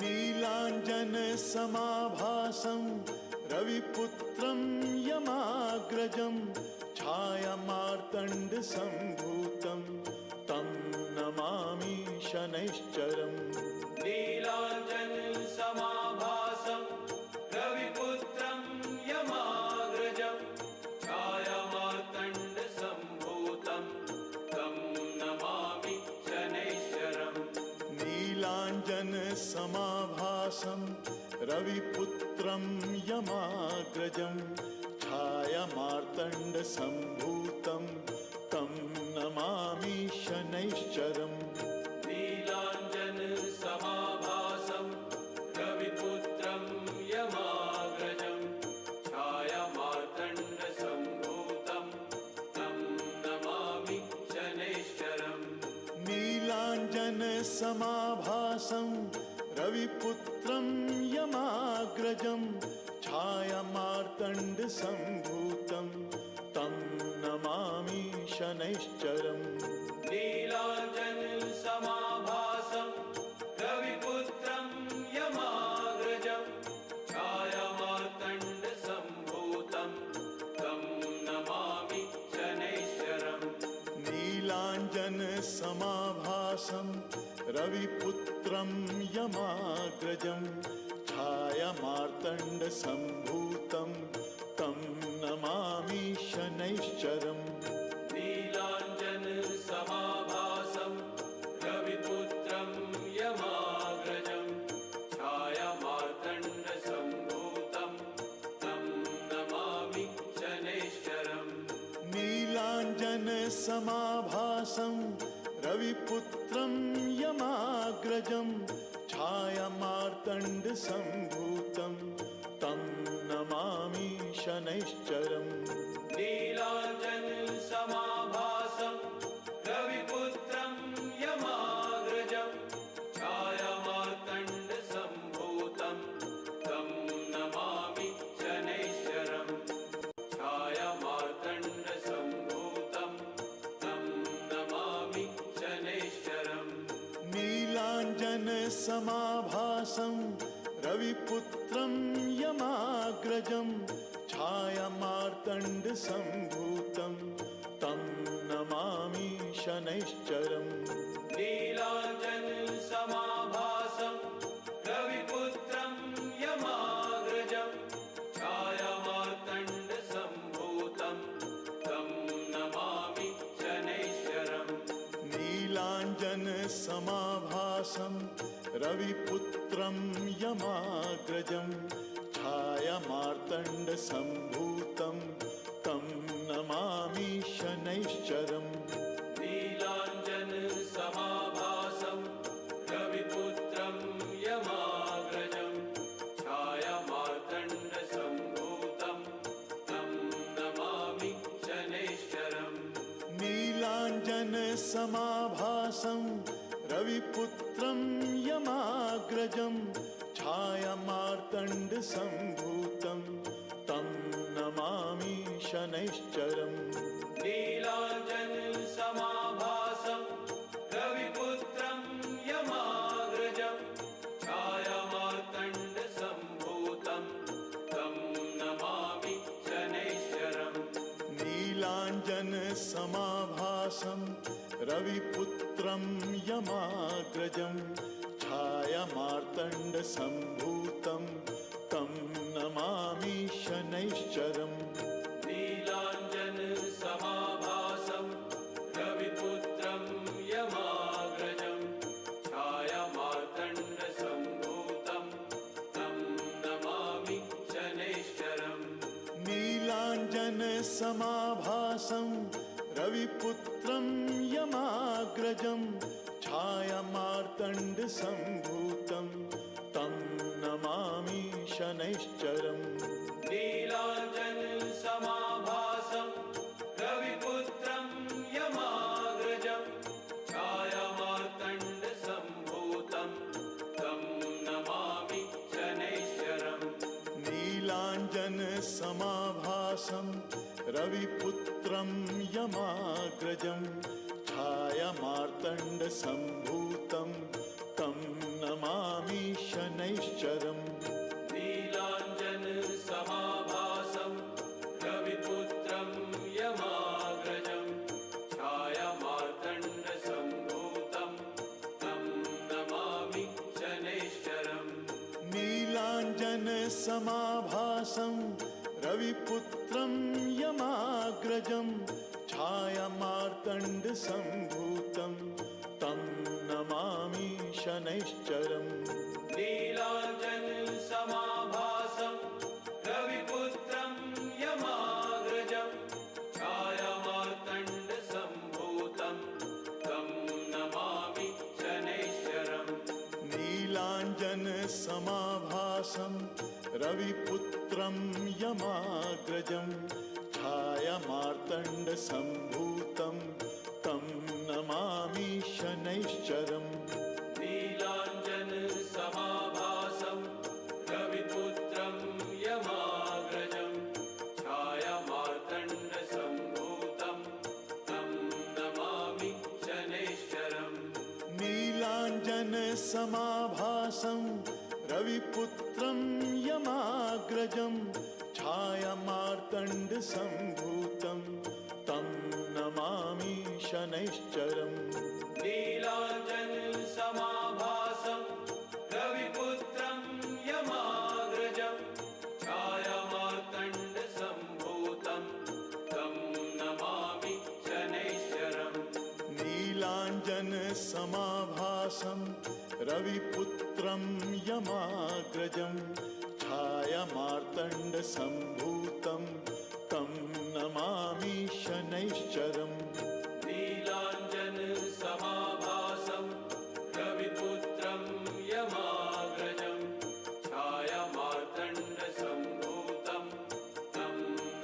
नीलाञ्जनसमाभासं रविपुत्रं यमाग्रजं छायामार्तण्डसम्भूतं तं नमामि शनैश्चरम् नीलाञ्जनसमाभासं रविपुत्रं यमाग्रजं छायामार्तण्डसम्भूतं तं नमामि शनैश्चरम् नीलाञ्जनसमाभासं रविपुत्रं यमाग्रजं छायामार्तण्डसम्भूतं तं नमामि शनैश्चरम् नीलाञ्जनसमाभासं रविपुत्रं यमाग्रजं समाभासं रविपुत्रं यमाग्रजं छायामार्तण्डसम्भूतं तं नमामि शनैश्चरम् नीलाञ्जनसमाभासं रविपुत्रं यमाग्रजं छायामार्तण्डसम्भूतं तं नमामि शनैश्चरम् नीलाञ्जनसमाभासं रविपुत्रं यमाग्रजं छायामार्तण्डसम्भूतं तं नमामि शनैश्चरम् नीलाञ्जनसमाभासं रविपुत्रं यमाग्रजं छायामार्तण्डसम्भूतं तं नमामि शनैश्चरम् नीलाञ्जनसमाभासं रविपुत्रं यमाग्रजं छायामार्तण्डसम्भूतं तं नमामि शनैश्चरम् नीलाञ्जनसमाभासं रविपुत्रं यमाग्रजं छायामार्तण्डसम्भूतं तं नमामि शनैश्चरम् छायामार्तण्डसम्भूतं तं नमामि शनैश्चरम् नीलाञ्जनसमाभासं रविपुत्रं यमाग्रजं छायामार्तण्डसम्भूतं तं नमामि शनैश्चरम् नीलाञ्जनसमाभासं रविपुत्रं यमाग्रजं छायामार्तण्डसम्भूतं तं नमामि शनैश्चरम् नीलाञ्जनसमाभासं रविपुत्रं यमाग्रजं छायामार्तण्डसम्भूतं तं नमामि शनैश्चरम् नीलाञ्जनसमाभासं रविपुत्रं यमाग्रजं छायामार्तण्डसम्भूतं तं नमामि शनैश्चरम् नीलाञ्जनसमाभासं रविपुत्रं यमाग्रजं छायामार्तण्डसम्भूतं तं नमामि शनैश्चरम् नीलाञ्जनसमाभासं रविपुत्रं यमाग्रजं छायामार्तण्डसम्भूतं तं नमामि शनैश्चरम् नीलाञ्जनसमाभासं रविपुत्रं यमाग्रजं छायामार्तण्डसम्भूतं तं नमामि शनैश्चरम् नीलाञ्जनसमाभासं रविपुत्रं यमाग्रजं छायामार्तण्डसम्भूतं तं नमामि शनैश्चरम् नीलाञ्जनसमाभासं रविपुत्रं यमाग्रजं छायामार्तण्डसम्भूतं तं नमामि शनैश्चरम् नीलाञ्जनसमाभासं रविपुत्रं यमाग्रजं छायामार्तण्डसम्भूतं तं नमामि शनैश्चरम् नीलाञ्जनसमाभासं रविपुत्रं यमाग्रजं छायामार्तण्डसम्भूतं तं नमामि शनैश्चरम् नीलाञ्जनसमाभासं रविपुत्रं यमाग्रजं छायामार्तण्डसम्भूतं तं नमामि शनैश्चरम् नीलाञ्जनसमाभासं रविपुत्रं यमाग्रजं छायामार्तण्डसम्भूतं तं नमामि शनैश्चरम् नीलाञ्जनसमाभासं रविपुत्रं यमाग्रजं छायामार्तण्डसम्भूतं तं नमामि शनैश्चरम् नीलाञ्जनसमाभासं रविपुत्रं यमाग्रजं छायामार्तण्डसम्भूतं तं नमामि शनैश्चरम् समाभासं रविपुत्रं यमाग्रजं छायामार्तण्डसम्भूतं तं नमामि शनैश्चरम् नीलाञ्जनसमाभासं रविपुत्रं यमाग्रजं छायामार्तण्डसम्भूतं तं नमामि शनैश्चरम् नीलाञ्जनसमाभासं रविपुत्रं यमाग्रजं छायामार्तण्डसम्भूतं तं नमामि शनैश्चरम् नीलाञ्जनसमाभासं रविपुत्रं यमाग्रजं छायामार्तण्डसम्भूतं तं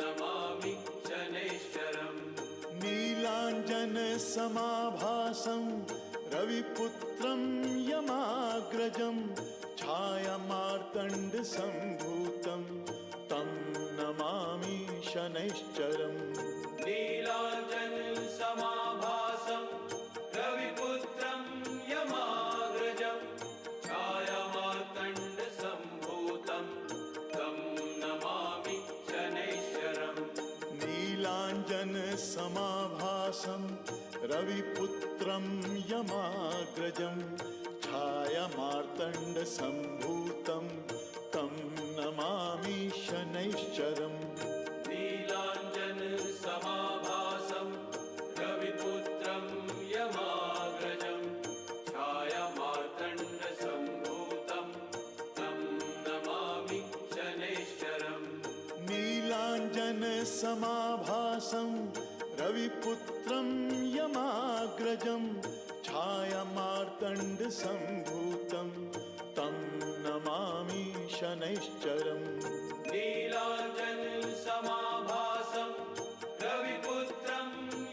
नमामि शनैश्चरम् नीलाञ्जनसमाभासं रविपुत्रं यमाग्रजं छायामार्तण्डसम्भूतं तं नमामि शनैश्चरम् नीलाञ्जनसमाभासं रविपुत्रं यमाग्रजं छायामार्तण्डसम्भूतं तं नमामि शनैश्चरम् नीलाञ्जनसमाभासं रविपुत्रं यमाग्रजं छायामार्तण्डसम्भूतं तं नमामि शनैश्चरम् नीलाञ्जनसमाभासं रविपुत्रं यमाग्रजं छायामार्तण्डसम्भूतं तं नमामि शनैश्चरम् नीलाञ्जनसमाभासं रविपुत्रं यमाग्रजं छायामार्तण्डसम्भूतं तं नमामि शनैश्चरम् नीलाञ्जनसमाभासं रविपुत्रं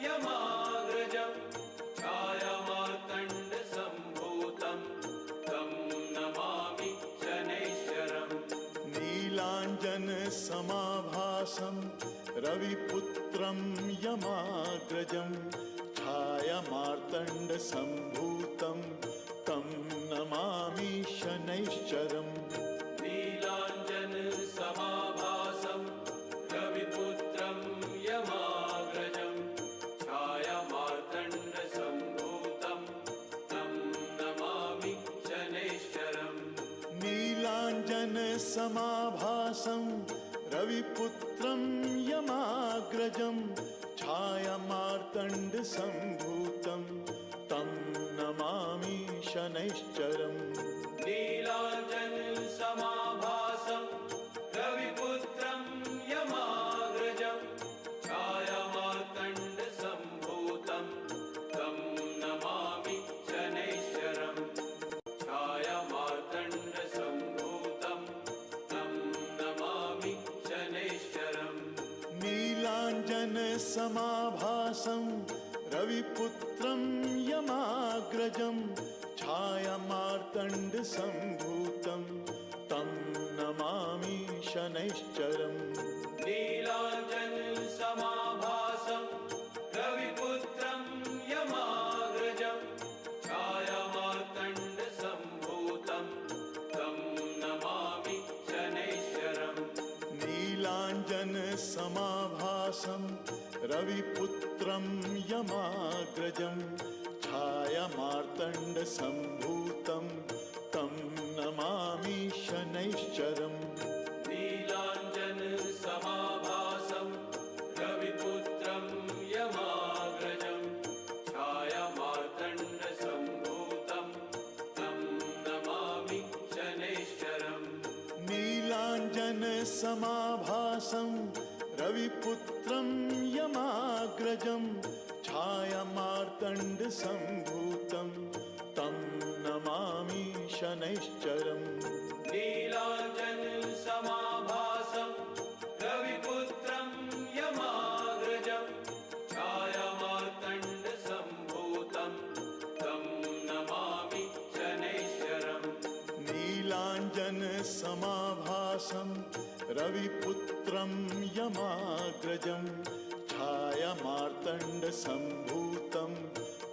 यमाग्रजं छायामार्तण्डसम्भूतं तं नमामि शनैश्चरम् नीलाञ्जनसमाभासं रविपुत्रं यमाग्रजं छायामार्तण्डसम्भूतं तं नमामि शनैश्चरम् नीलाञ्जनसमाभासं रविपुत्रं यमाग्रजं छायामार्तण्डसम्भूतं तं नमामि शनैश्चरम् नीलाञ्जनसमाभासं रविपुत्रं यमाग्रजं छायामार्तण्डसम्भूतं तं नमामि शनैश्चरम् नीलाञ्जनसमाभासं रविपुत्रं यमाग्रजं छायामार्तण्डसम्भूतं तं नमामि शनैश्चरम् छायामार्तण्डसम्भूतं तं नमामि शनैश्चरम् नीलाञ्जनसमाभासं रविपुत्रं यमाग्रजं छायामार्तण्डसम्भूतं तं नमामि शनैश्चरम् नीलाञ्जनसमाभासं रविपुत्रं यमाग्रजं छायामार्तण्डसम्भूतं तं नमामि शनैश्चरम् नीलाञ्जनसमाभासं रविपुत्रं यमाग्रजं छायामार्तण्डसम्भूतं तं नमामि शनैश्चरम् नीलाञ्जनसमाभासं रविपुत्रं यमाग्रजं छायामार्तण्डसम्भूतं तं नमामि शनैश्चरम् नीलाञ्जनसमाभासं रविपुत्रं यमाग्रजं छायामार्तण्डसम्भूतं तं नमामि शनैश्चरम् नीलाञ्जनसमाभासं रविपुत्रं यमाग्रजं छायामार्तण्डसम्भूतं तं नमामि शनैश्चरम् नीलाञ्जनसमाभासं रविपुत्रं यमाग्रजं छायामार्तण्डसम्भूतं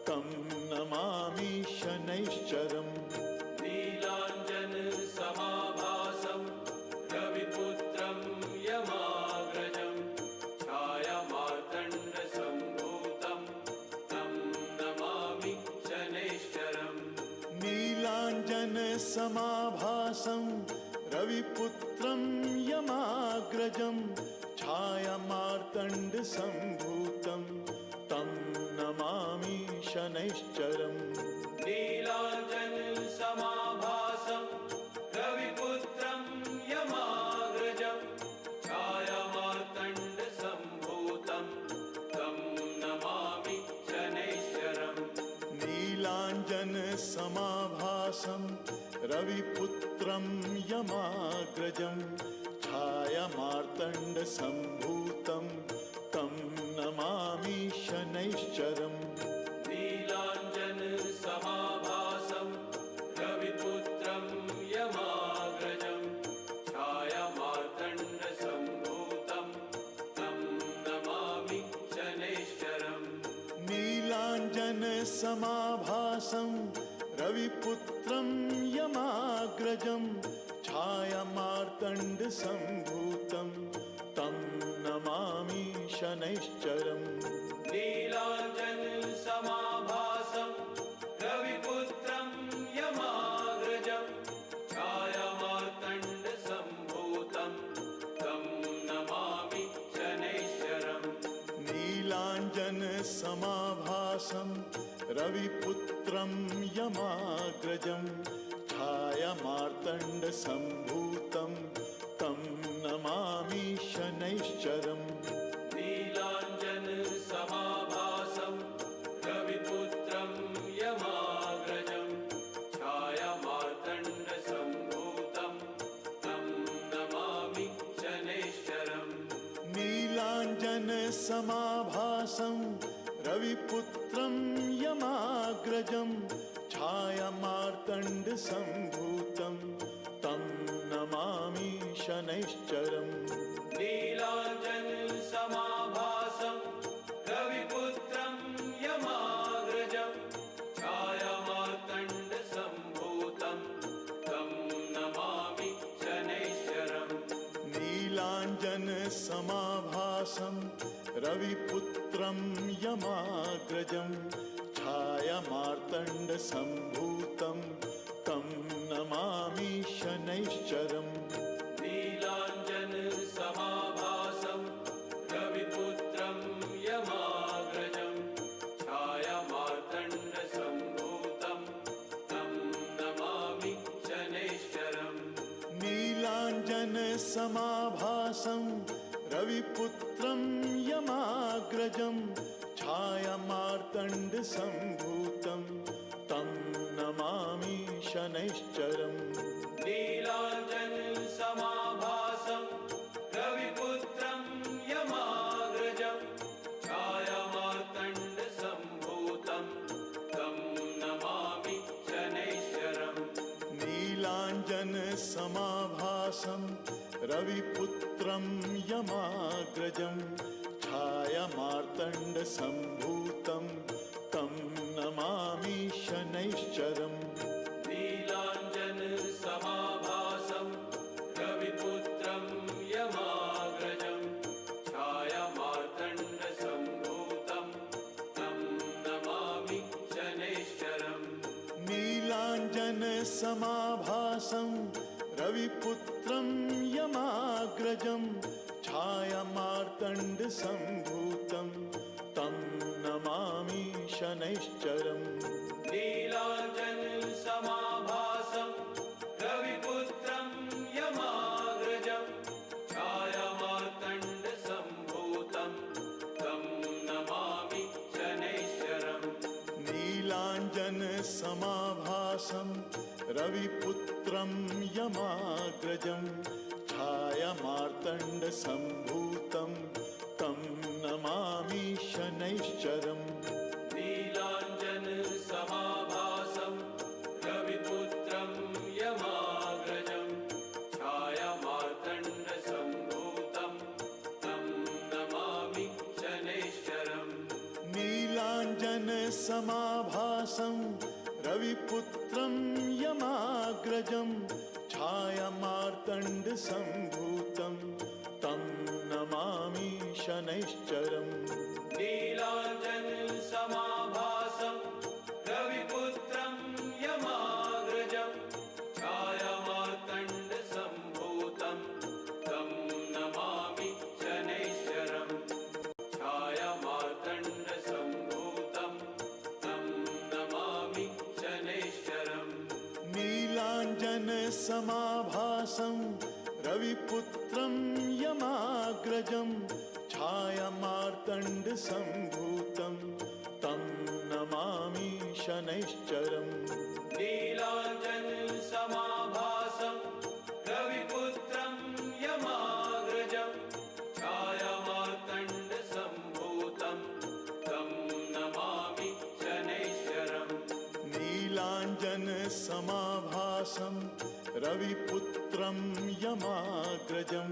तं नमामि शनैश्चरम् समाभासं रविपुत्रं यमाग्रजं छायामार्तण्डसम्भूतं तं नमामि शनैश्चरम् नीलाञ्जनसमाभासं रविपुत्रं यमाग्रजं छायामार्तण्डसम्भूतं तं नमामि शनैश्चरम् नीलाञ्जनसमाभासं रविपुत्रं यमाग्रजं छायामार्तण्डसम्भूतं तं नमामि शनैश्चरम् नीलाञ्जनसमाभासं रविपुत्रं यमाग्रजं छायामार्तण्डसम्भूतं तं नमामि शनैश्चरम् नीलाञ्जनसमाभासं रविपुत्रं यमाग्रजं छायामार्तण्डसम्भूतं तं नमामि शनैश्चरम् नीलाञ्जनसमाभासं रविपुत्रं यमाग्रजं छायामार्तण्डसम्भूतं तं नमामि शनैश्चरम् नीलाञ्जनसमाभासं रविपुत्रं यमाग्रजं छायामार्तण्डसम्भूतं तं नमामि शनैश्चरम् नीलाञ्जनसमाभासं रविपुत्रं यमाग्रजं छायामार्तण्डसम्भूतं तं नमामि शनैश्चरम् नीलाञ्जनसमाभासं रविपुत्रं यमाग्रजं छायामार्तण्डसम्भूतं तं नमामि शनैश्चरम् नीलाञ्जनसमाभासं रविपुत्रं यमाग्रजं छायामार्तण्डसम्भूतं तं नमामि शनैश्चरम् नीलाञ्जनसमाभासं रविपुत्रं यमाग्रजं छायामार्तण्डसम्भूतं तं नमामि शनैश्चरम् नीलाञ्जनसमाभासं रविपुत्रं यमाग्रजं छायामार्तण्डसम्भूतं तं नमामि शनैश्चरम् नीलाञ्जनसमाभासं रविपुत्रं यमाग्रजं छायामार्तण्डसम्भूतं तं नमामि शनैश्चरम् नीलाञ्जनसमाभासं रविपुत्रं यमाग्रजं छायामार्तण्डसम्भूतं तं नमामि शनैश्चरम् नीलाञ्जनसमाभासं रविपुत्रं यमाग्रजं छायामार्तण्डसम्भूतं तं नमामि शनैश्चरम् नीलाञ्जनसमाभासं रविपुत्रं यमाग्रजं छायामार्तण्डसम्भूतं तं नमामि शनैश्चरम् नीलाञ्जनसमाभासं रविपुत्रं यमाग्रजं छायामार्तण्डसम्भूतं तं नमामि शनैश्चरम् नीलाञ्जनसमाभासं रविपुत्रं यमाग्रजं छायामार्तण्डसम्भूतं तं नमामि शनैश्चरम् नीलाञ्जनसमाभासं रविपुत्रं यमाग्रजं छायामार्तण्डसम्भूतं तं नमामि शनैश्चरम् नीलाञ्जनसमाभासं रविपुत्रं यमाग्रजं छायामार्तण्डसम्भूतं तं नमामि शनैश्चरम् नीलाञ्जनसमाभासं रविपुत्रं यमाग्रजं छायामार्तण्डसम्भूतं तं नमामि शनैश्चरम् नीलाञ्जनसमाभासं रविपुत्रं यमाग्रजं समाभासं रविपुत्रं यमाग्रजं छायामार्तण्डसम्भूतं तं नमामि शनैश्चरम् नीलाञ्जनसमाभासं रविपुत्रं यमाग्रजं छायामार्तण्डसम्भूतं तं नमामि शनैश्चरम् नीलाञ्जनसमाभासं रविपुत्रं यमाग्रजं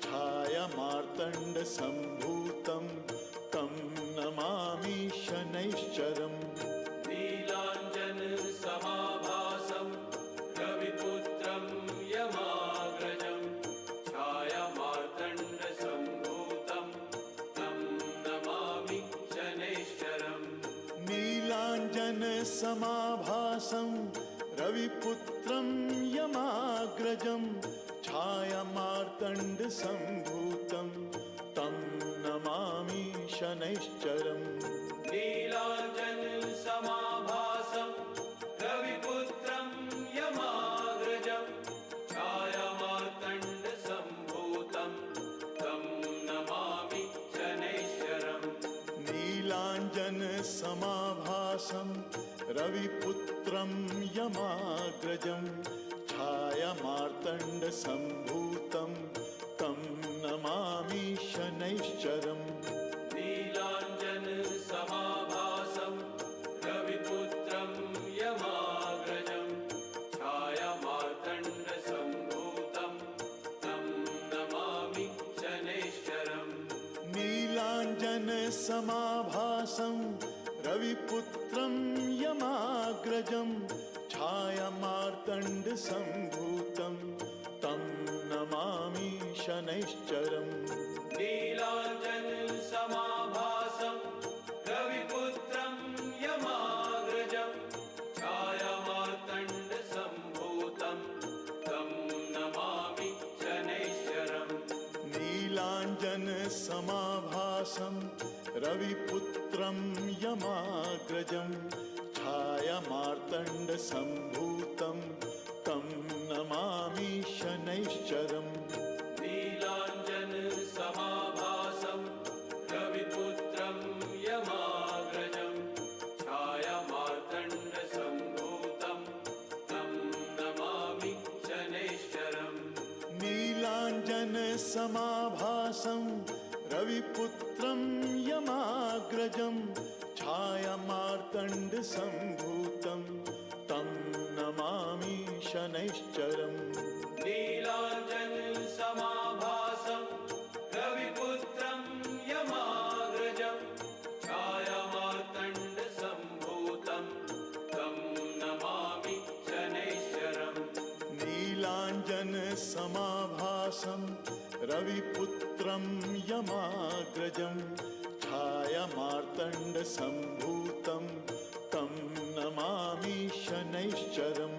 छायामार्तण्डसम्भूतं तं नमामि शनैश्चरम् नीलाञ्जनसमाभासं रविपुत्रं यमाग्रजं छायामार्तण्डसम्भूतं तं नमामि शनैश्चरम् नीलाञ्जनसमाभासं रविपुत्रं यमाग्रजं छायामार्तण्डसम्भूतं तं नमामि शनैश्चरम् नीलाञ्जनसमाभासं रविपुत्रं यमाग्रजं छायामार्तण्डसम्भूतं तं नमामि शनैश्चरम् नीलाञ्जनसमाभासं रविपुत्रं यमाग्रजं छायामार्तण्डसम्भूतं तं नमामि शनैश्चरम् नीलाञ्जनसमाभासं रविपुत्रं यमाग्रजं छायामार्तण्डसम्भूतं तं नमामि शनैश्चरम् नीलाञ्जनसमाभासं रविपुत्रं यमाग्रजं छायामार्तण्डसम्भूतं तं नमामि शनैश्चरम् नीलाञ्जनसमाभासं रविपुत्रं यमाग्रजं छायामार्तण्डसम्भूतं तं नमामि शनैश्चरम् नीलाञ्जनसमाभासं रविपुत्रं यमाग्रजं छायामार्तण्डसम्भूतं तं नमामि शनैश्चरम् नीलाञ्जनसमाभासं रविपुत्रं यमाग्रजं छायामार्तण्डसम्भूतं तं नमामि शनैश्चरम् नीलाञ्जनसमाभासं रविपुत्रं यमाग्रजं छायामार्तण्डसम्भूतं तं नमामि शनैश्चरम् नीलाञ्जनसमाभासं रविपुत्रं यमाग्रजं छायामार्तण्डसम्भूतं तं नमामि शनैश्चरम् नीलाञ्जनसमाभासं रविपुत्रं यमाग्रजं छायामार्तण्डसम्भूतं तं नमामि शनैश्चरम्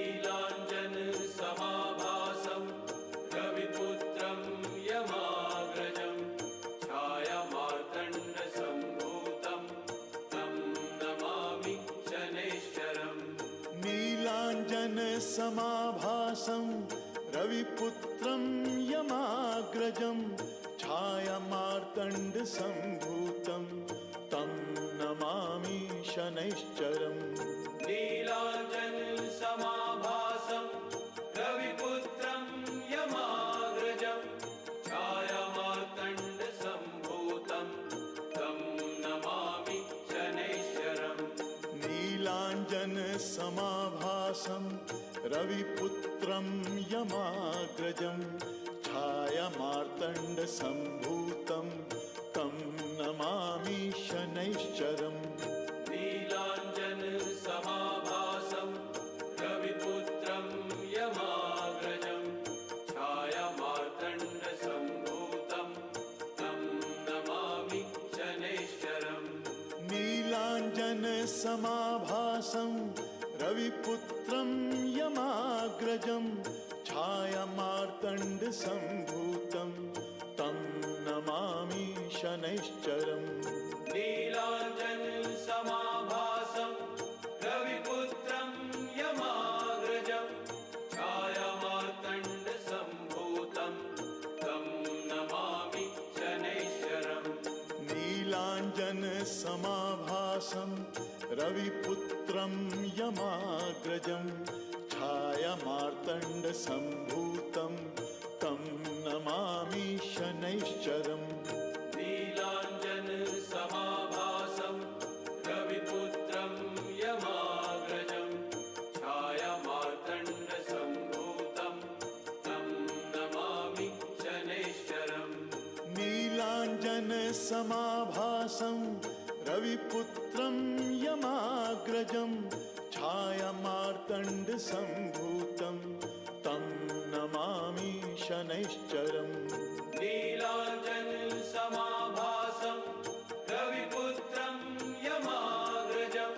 नीलाञ्जनसमाभासं रविपुत्रं यमाग्रजं छायामार्तण्डसम्भूतं तं नमामि शनैश्चरम् नीलाञ्जनसमाभासं रविपुत्रं यमाग्रजं छायामार्तण्डसम्भूतं तं नमामि शनैश्चरम् नीलाञ्जनसमाभासं रविपुत्रं यमाग्रजं छायामार्तण्डसम्भूतं तं नमामि शनैश्चरम् नीलाञ्जनसमाभासं रविपुत्रं यमाग्रजं छायामार्तण्डसम्भूतं तं नमामि शनैश्चरम् नीलाञ्जनसमाभासं रविपुत्रं यमाग्रजं छायामार्तण्डसम्भूतं तं नमामि शनैश्चरम् नीलाञ्जनसमाभासं रविपुत्रं यमाग्रजं छायामार्तण्डसम्भूतं तं नमामि शनैश्चरम् नीलाञ्जनसमाभासं रविपुत्रं यमाग्रजं नीलाञ्जनसमाभासं रविपुत्रं यमाग्रजं छायामार्तण्डसम्भूतं तं नमामि शनैश्चरम् नीलाञ्जनसमाभासं रविपुत्रं यमाग्रजं छायामार्तण्डसम्भूतं तं नमामि शनैश्चरम् नीलाञ्जनसमाभासं रविपुत्रं यमाग्रजं छायामार्तण्डसम्भूतं तं नमामि शनैश्चरम् नीलाञ्जनसमाभासं रविपुत्रं यमाग्रजं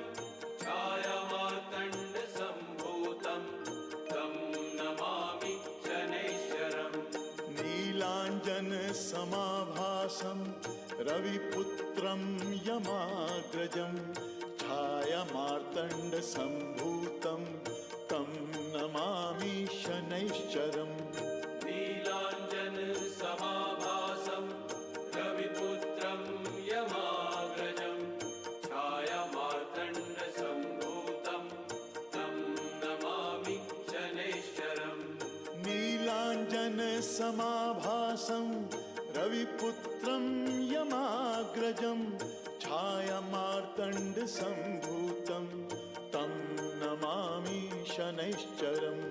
छायामार्तण्डसम्भूतं तं नमामि शनैश्चरम् नीलाञ्जनसमाभासं रविपुत्रं यमाग्रजं छायामार्तण्डसम्भूतं तं नमामि शनैश्चरम् नीलाञ्जनसमाभासं रविपुत्रं यमाग्रजं छायामार्तण्डसम्भूतं तं नमामि शनैश्चरम् नीलाञ्जनसमाभासं रविपुत्रं यमाग्रजं छायामार्तण्डसम्भूतं तं नमामि शनैश्चरम्